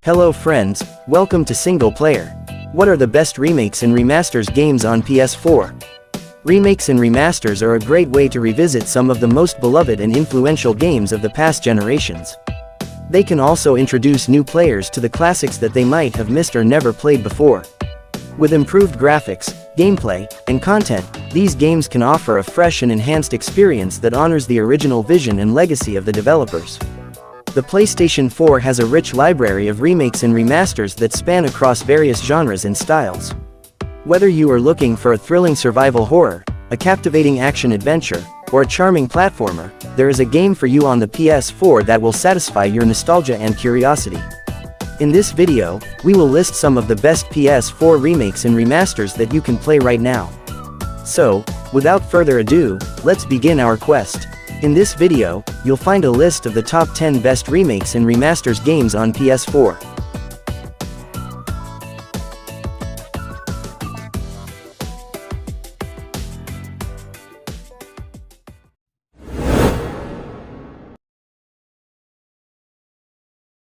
Hello friends, welcome to Single Player. What are the best remakes and remasters games on PS4? Remakes and remasters are a great way to revisit some of the most beloved and influential games of the past generations. They can also introduce new players to the classics that they might have missed or never played before. With improved graphics, gameplay, and content, these games can offer a fresh and enhanced experience that honors the original vision and legacy of the developers. The PlayStation 4 has a rich library of remakes and remasters that span across various genres and styles. Whether you are looking for a thrilling survival horror, a captivating action-adventure, or a charming platformer, there is a game for you on the PS4 that will satisfy your nostalgia and curiosity. In this video, we will list some of the best PS4 remakes and remasters that you can play right now. So, without further ado, let's begin our quest. In this video, you'll find a list of the top 10 best remakes and remasters games on PS4.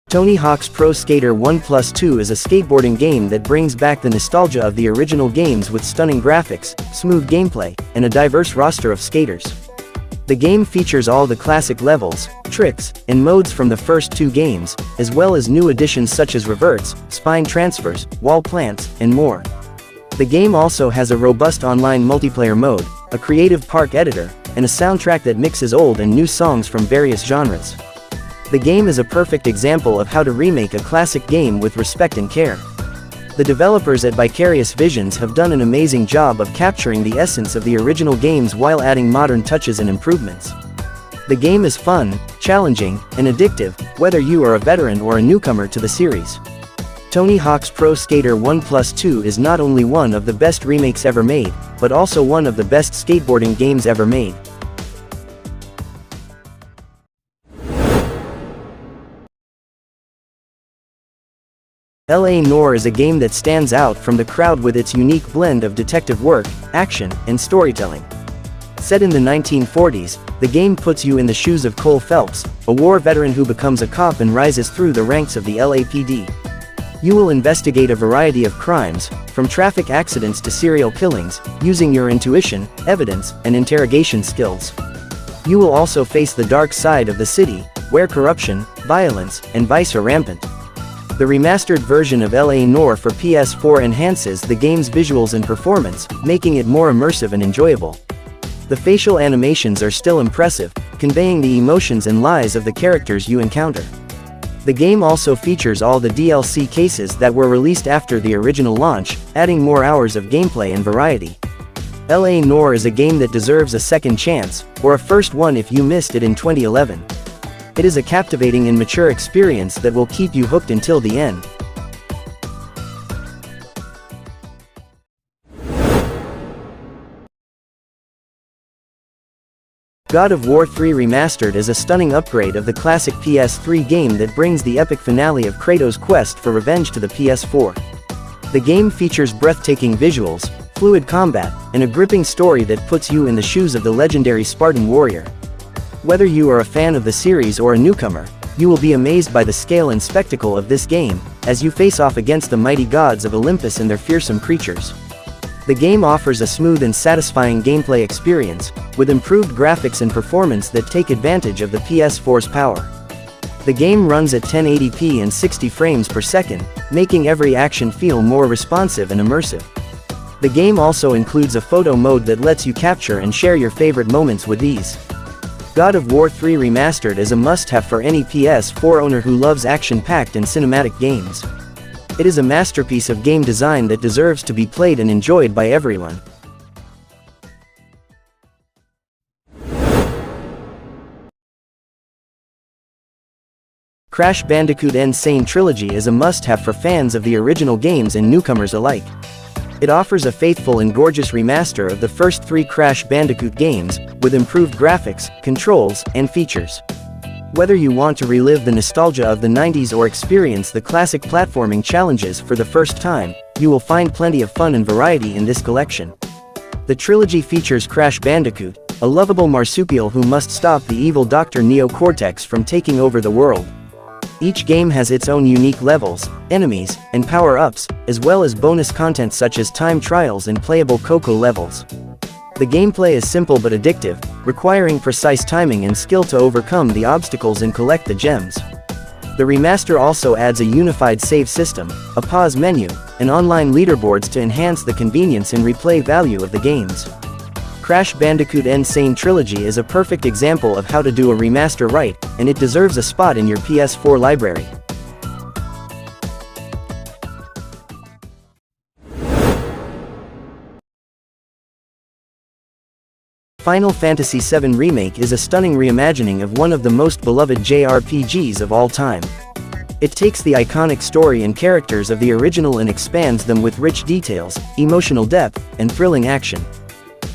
Tony Hawk's Pro Skater 1+2 is a skateboarding game that brings back the nostalgia of the original games with stunning graphics, smooth gameplay, and a diverse roster of skaters. The game features all the classic levels, tricks, and modes from the first two games, as well as new additions such as reverts, spine transfers, wall plants, and more. The game also has a robust online multiplayer mode, a creative park editor, and a soundtrack that mixes old and new songs from various genres. The game is a perfect example of how to remake a classic game with respect and care. The developers at Vicarious Visions have done an amazing job of capturing the essence of the original games while adding modern touches and improvements. The game is fun, challenging, and addictive, whether you are a veteran or a newcomer to the series. Tony Hawk's Pro Skater 1+2 is not only one of the best remakes ever made, but also one of the best skateboarding games ever made. L.A. Noire is a game that stands out from the crowd with its unique blend of detective work, action, and storytelling. Set in the 1940s, the game puts you in the shoes of Cole Phelps, a war veteran who becomes a cop and rises through the ranks of the LAPD. You will investigate a variety of crimes, from traffic accidents to serial killings, using your intuition, evidence, and interrogation skills. You will also face the dark side of the city, where corruption, violence, and vice are rampant. The remastered version of L.A. Noire for PS4 enhances the game's visuals and performance, making it more immersive and enjoyable. The facial animations are still impressive, conveying the emotions and lies of the characters you encounter. The game also features all the DLC cases that were released after the original launch, adding more hours of gameplay and variety. L.A. Noire is a game that deserves a second chance, or a first one if you missed it in 2011. It is a captivating and mature experience that will keep you hooked until the end. God of War 3 Remastered is a stunning upgrade of the classic PS3 game that brings the epic finale of Kratos' quest for revenge to the PS4. The game features breathtaking visuals, fluid combat, and a gripping story that puts you in the shoes of the legendary Spartan warrior. Whether you are a fan of the series or a newcomer, you will be amazed by the scale and spectacle of this game, as you face off against the mighty gods of Olympus and their fearsome creatures. The game offers a smooth and satisfying gameplay experience, with improved graphics and performance that take advantage of the PS4's power. The game runs at 1080p and 60 frames per second, making every action feel more responsive and immersive. The game also includes a photo mode that lets you capture and share your favorite moments with ease. God of War 3 Remastered is a must-have for any PS4 owner who loves action-packed and cinematic games. It is a masterpiece of game design that deserves to be played and enjoyed by everyone. Crash Bandicoot N. Sane Trilogy is a must-have for fans of the original games and newcomers alike. It offers a faithful and gorgeous remaster of the first three Crash Bandicoot games, with improved graphics, controls, and features. Whether you want to relive the nostalgia of the 90s or experience the classic platforming challenges for the first time, you will find plenty of fun and variety in this collection. The trilogy features Crash Bandicoot, a lovable marsupial who must stop the evil Dr. Neo Cortex from taking over the world. Each game has its own unique levels, enemies, and power-ups, as well as bonus content such as time trials and playable Coco levels. The gameplay is simple but addictive, requiring precise timing and skill to overcome the obstacles and collect the gems. The remaster also adds a unified save system, a pause menu, and online leaderboards to enhance the convenience and replay value of the games. Crash Bandicoot N. Sane Trilogy is a perfect example of how to do a remaster right, and it deserves a spot in your PS4 library. Final Fantasy VII Remake is a stunning reimagining of one of the most beloved JRPGs of all time. It takes the iconic story and characters of the original and expands them with rich details, emotional depth, and thrilling action.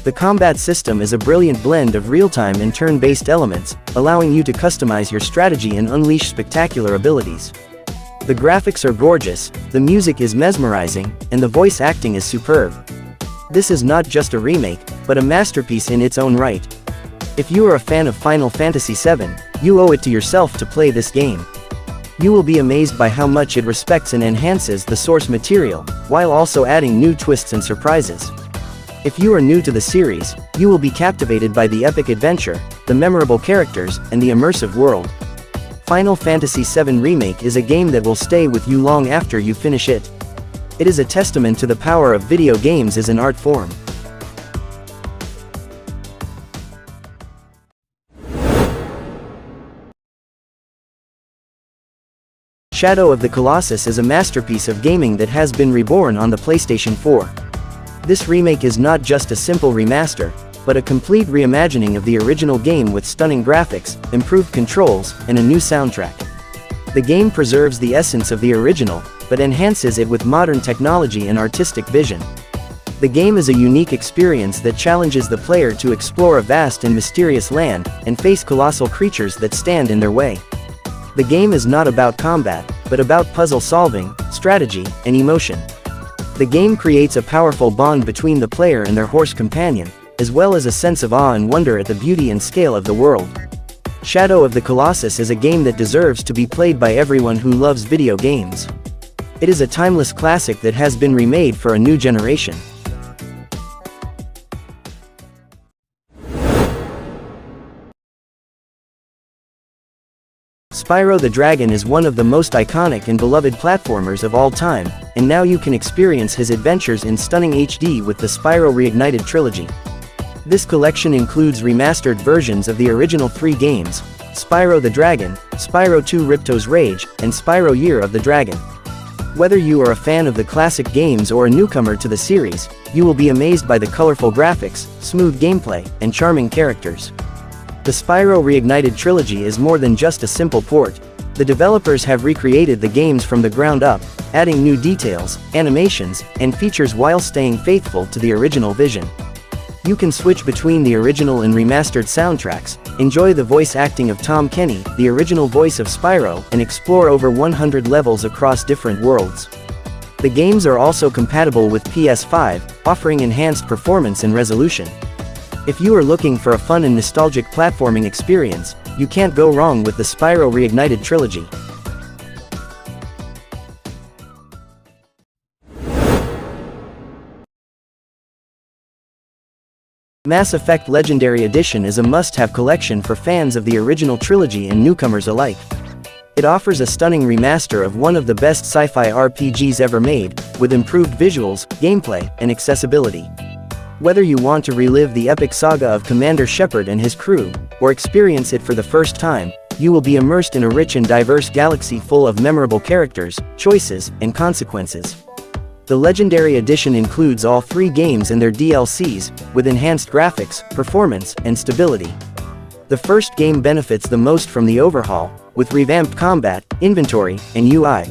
The combat system is a brilliant blend of real-time and turn-based elements, allowing you to customize your strategy and unleash spectacular abilities. The graphics are gorgeous, the music is mesmerizing, and the voice acting is superb. This is not just a remake, but a masterpiece in its own right. If you are a fan of Final Fantasy VII, you owe it to yourself to play this game. You will be amazed by how much it respects and enhances the source material, while also adding new twists and surprises. If you are new to the series, you will be captivated by the epic adventure, the memorable characters, and the immersive world. Final Fantasy VII Remake is a game that will stay with you long after you finish it. It is a testament to the power of video games as an art form. Shadow of the Colossus is a masterpiece of gaming that has been reborn on the PlayStation 4. This remake is not just a simple remaster, but a complete reimagining of the original game with stunning graphics, improved controls, and a new soundtrack. The game preserves the essence of the original, but enhances it with modern technology and artistic vision. The game is a unique experience that challenges the player to explore a vast and mysterious land, and face colossal creatures that stand in their way. The game is not about combat, but about puzzle solving, strategy, and emotion. The game creates a powerful bond between the player and their horse companion, as well as a sense of awe and wonder at the beauty and scale of the world. Shadow of the Colossus is a game that deserves to be played by everyone who loves video games. It is a timeless classic that has been remade for a new generation. Spyro the Dragon is one of the most iconic and beloved platformers of all time, and now you can experience his adventures in stunning HD with the Spyro Reignited trilogy. This collection includes remastered versions of the original 3 games, Spyro the Dragon, Spyro 2 Ripto's Rage, and Spyro Year of the Dragon. Whether you are a fan of the classic games or a newcomer to the series, you will be amazed by the colorful graphics, smooth gameplay, and charming characters. The Spyro Reignited trilogy is more than just a simple port. The developers have recreated the games from the ground up, adding new details, animations, and features while staying faithful to the original vision. You can switch between the original and remastered soundtracks, enjoy the voice acting of Tom Kenny, the original voice of Spyro, and explore over 100 levels across different worlds. The games are also compatible with PS5, offering enhanced performance and resolution. If you are looking for a fun and nostalgic platforming experience, you can't go wrong with the Spyro Reignited trilogy. Mass Effect Legendary Edition is a must-have collection for fans of the original trilogy and newcomers alike. It offers a stunning remaster of one of the best sci-fi RPGs ever made, with improved visuals, gameplay, and accessibility. Whether you want to relive the epic saga of Commander Shepard and his crew, or experience it for the first time, you will be immersed in a rich and diverse galaxy full of memorable characters, choices, and consequences. The Legendary Edition includes all 3 games and their DLCs, with enhanced graphics, performance, and stability. The first game benefits the most from the overhaul, with revamped combat, inventory, and UI.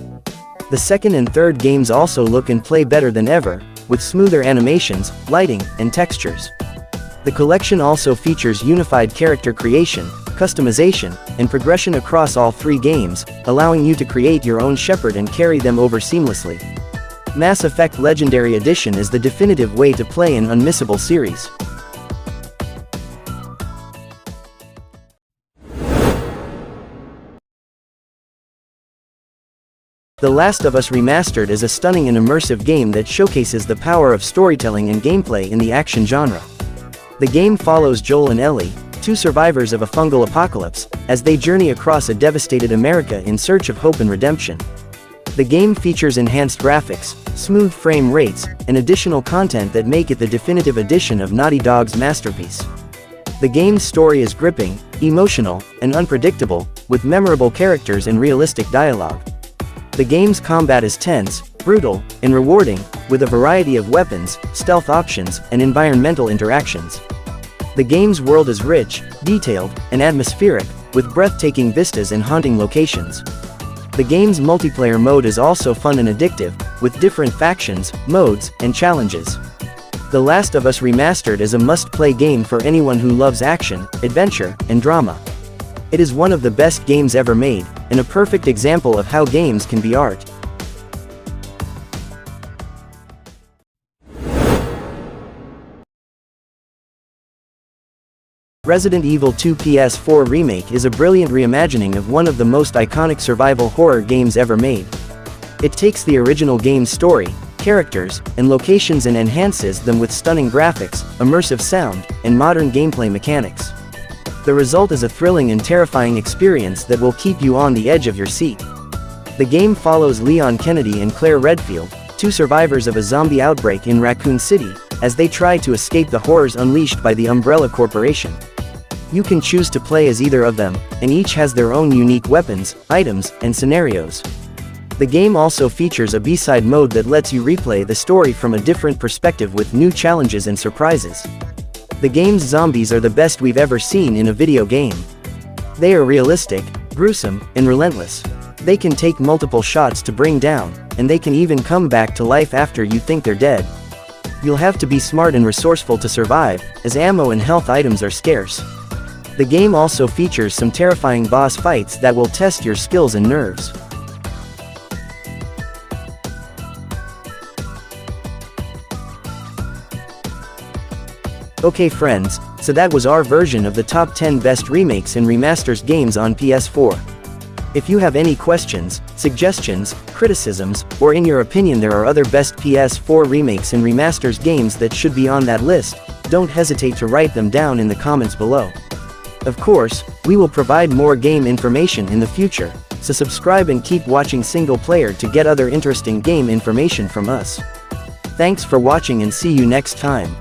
The second and third games also look and play better than ever, with smoother animations, lighting, and textures. The collection also features unified character creation, customization, and progression across all 3 games, allowing you to create your own Shepard and carry them over seamlessly. Mass Effect Legendary Edition is the definitive way to play an unmissable series. The Last of Us Remastered is a stunning and immersive game that showcases the power of storytelling and gameplay in the action genre. The game follows Joel and Ellie, two survivors of a fungal apocalypse, as they journey across a devastated America in search of hope and redemption. The game features enhanced graphics, smooth frame rates, and additional content that make it the definitive edition of Naughty Dog's masterpiece. The game's story is gripping, emotional, and unpredictable, with memorable characters and realistic dialogue. The game's combat is tense, brutal, and rewarding, with a variety of weapons, stealth options, and environmental interactions. The game's world is rich, detailed, and atmospheric, with breathtaking vistas and haunting locations. The game's multiplayer mode is also fun and addictive, with different factions, modes, and challenges. The Last of Us Remastered is a must-play game for anyone who loves action, adventure, and drama. It is one of the best games ever made, and a perfect example of how games can be art. Resident Evil 2 PS4 Remake is a brilliant reimagining of one of the most iconic survival horror games ever made. It takes the original game's story, characters, and locations and enhances them with stunning graphics, immersive sound, and modern gameplay mechanics. The result is a thrilling and terrifying experience that will keep you on the edge of your seat. The game follows Leon Kennedy and Claire Redfield, two survivors of a zombie outbreak in Raccoon City, as they try to escape the horrors unleashed by the Umbrella Corporation. You can choose to play as either of them, and each has their own unique weapons, items, and scenarios. The game also features a B-side mode that lets you replay the story from a different perspective with new challenges and surprises. The game's zombies are the best we've ever seen in a video game. They are realistic, gruesome, and relentless. They can take multiple shots to bring down, and they can even come back to life after you think they're dead. You'll have to be smart and resourceful to survive, as ammo and health items are scarce. The game also features some terrifying boss fights that will test your skills and nerves. Okay friends, so that was our version of the top 10 best remakes and remasters games on PS4. If you have any questions, suggestions, criticisms, or in your opinion there are other best PS4 remakes and remasters games that should be on that list, don't hesitate to write them down in the comments below. Of course, we will provide more game information in the future, so subscribe and keep watching Single Player to get other interesting game information from us. Thanks for watching and see you next time.